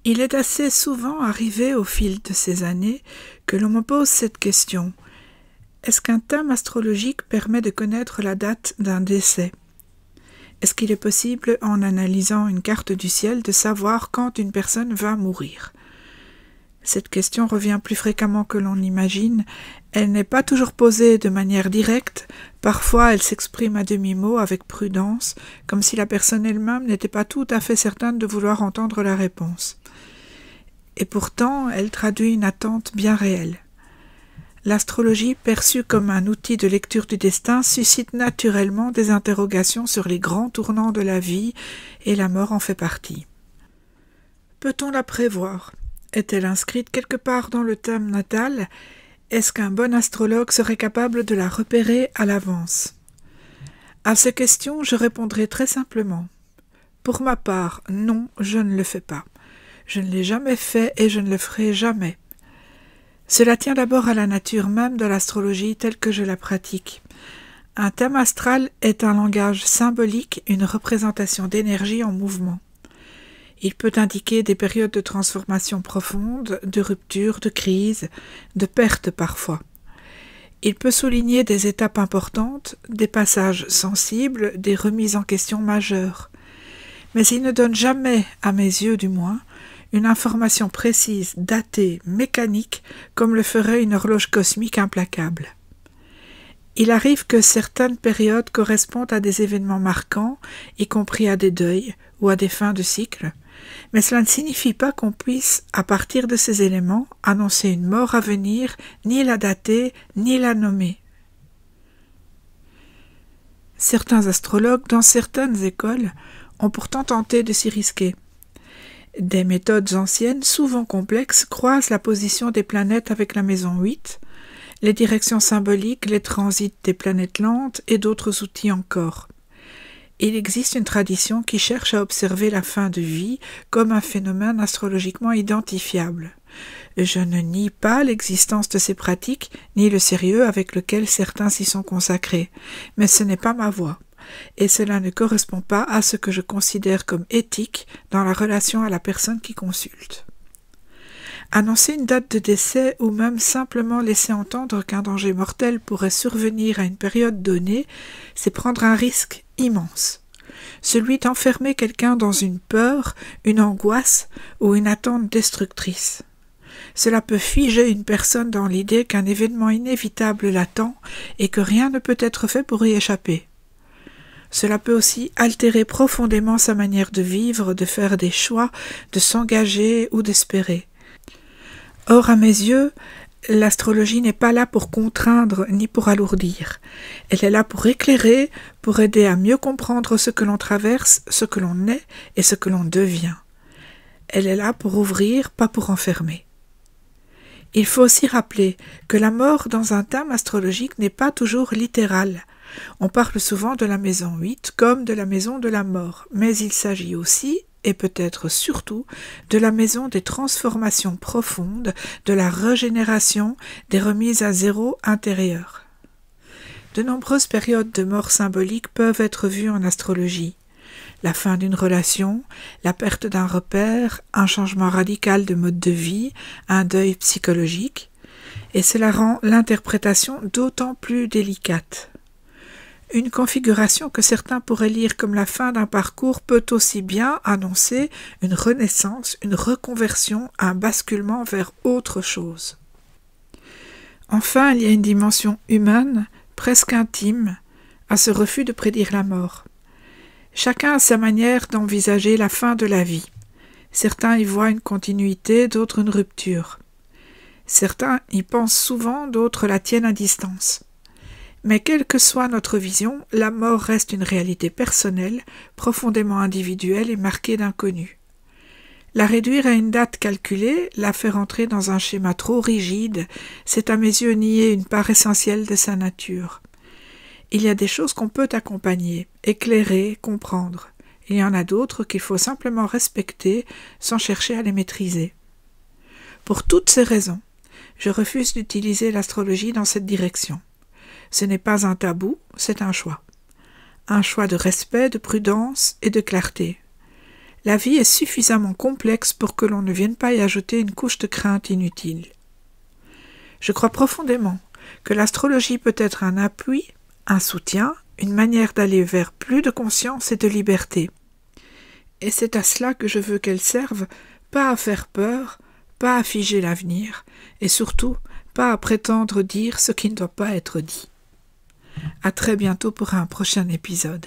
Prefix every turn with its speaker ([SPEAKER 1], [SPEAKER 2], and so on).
[SPEAKER 1] Il est assez souvent arrivé au fil de ces années que l'on me pose cette question. Est-ce qu'un thème astrologique permet de connaître la date d'un décès? Est-ce qu'il est possible, en analysant une carte du ciel, de savoir quand une personne va mourir? Cette question revient plus fréquemment que l'on imagine. Elle n'est pas toujours posée de manière directe. Parfois, elle s'exprime à demi-mot, avec prudence, comme si la personne elle-même n'était pas tout à fait certaine de vouloir entendre la réponse. Et pourtant, elle traduit une attente bien réelle. L'astrologie, perçue comme un outil de lecture du destin, suscite naturellement des interrogations sur les grands tournants de la vie, et la mort en fait partie. Peut-on la prévoir? Est-elle inscrite quelque part dans le thème natal? Est-ce qu'un bon astrologue serait capable de la repérer à l'avance? À ces questions, je répondrai très simplement. Pour ma part, non, je ne le fais pas. Je ne l'ai jamais fait et je ne le ferai jamais. Cela tient d'abord à la nature même de l'astrologie telle que je la pratique. Un thème astral est un langage symbolique, une représentation d'énergie en mouvement. Il peut indiquer des périodes de transformation profonde, de rupture, de crise, de perte parfois. Il peut souligner des étapes importantes, des passages sensibles, des remises en question majeures. Mais il ne donne jamais, à mes yeux du moins, une information précise, datée, mécanique, comme le ferait une horloge cosmique implacable. Il arrive que certaines périodes correspondent à des événements marquants, y compris à des deuils ou à des fins de cycle, mais cela ne signifie pas qu'on puisse, à partir de ces éléments, annoncer une mort à venir, ni la dater, ni la nommer. Certains astrologues, dans certaines écoles, ont pourtant tenté de s'y risquer. Des méthodes anciennes, souvent complexes, croisent la position des planètes avec la maison 8, les directions symboliques, les transits des planètes lentes et d'autres outils encore. Il existe une tradition qui cherche à observer la fin de vie comme un phénomène astrologiquement identifiable. Je ne nie pas l'existence de ces pratiques, ni le sérieux avec lequel certains s'y sont consacrés, mais ce n'est pas ma voie, et cela ne correspond pas à ce que je considère comme éthique dans la relation à la personne qui consulte. Annoncer une date de décès ou même simplement laisser entendre qu'un danger mortel pourrait survenir à une période donnée, c'est prendre un risque immense. Celui d'enfermer quelqu'un dans une peur, une angoisse ou une attente destructrice. Cela peut figer une personne dans l'idée qu'un événement inévitable l'attend et que rien ne peut être fait pour y échapper. Cela peut aussi altérer profondément sa manière de vivre, de faire des choix, de s'engager ou d'espérer. Or, à mes yeux, l'astrologie n'est pas là pour contraindre ni pour alourdir. Elle est là pour éclairer, pour aider à mieux comprendre ce que l'on traverse, ce que l'on est et ce que l'on devient. Elle est là pour ouvrir, pas pour enfermer. Il faut aussi rappeler que la mort dans un thème astrologique n'est pas toujours littérale. On parle souvent de la maison 8 comme de la maison de la mort, mais il s'agit aussi, et peut-être surtout, de la maison des transformations profondes, de la régénération, des remises à zéro intérieures. De nombreuses périodes de mort symbolique peuvent être vues en astrologie. La fin d'une relation, la perte d'un repère, un changement radical de mode de vie, un deuil psychologique, et cela rend l'interprétation d'autant plus délicate. Une configuration que certains pourraient lire comme la fin d'un parcours peut aussi bien annoncer une renaissance, une reconversion, un basculement vers autre chose. Enfin, il y a une dimension humaine, presque intime, à ce refus de prédire la mort. Chacun a sa manière d'envisager la fin de la vie. Certains y voient une continuité, d'autres une rupture. Certains y pensent souvent, d'autres la tiennent à distance. Mais quelle que soit notre vision, la mort reste une réalité personnelle, profondément individuelle et marquée d'inconnu. La réduire à une date calculée, la faire entrer dans un schéma trop rigide, c'est à mes yeux nier une part essentielle de sa nature. Il y a des choses qu'on peut accompagner, éclairer, comprendre. Il y en a d'autres qu'il faut simplement respecter sans chercher à les maîtriser. Pour toutes ces raisons, je refuse d'utiliser l'astrologie dans cette direction. Ce n'est pas un tabou, c'est un choix. Un choix de respect, de prudence et de clarté. La vie est suffisamment complexe pour que l'on ne vienne pas y ajouter une couche de crainte inutile. Je crois profondément que l'astrologie peut être un appui, un soutien, une manière d'aller vers plus de conscience et de liberté. Et c'est à cela que je veux qu'elle serve, pas à faire peur, pas à figer l'avenir, et surtout pas à prétendre dire ce qui ne doit pas être dit. À très bientôt pour un prochain épisode.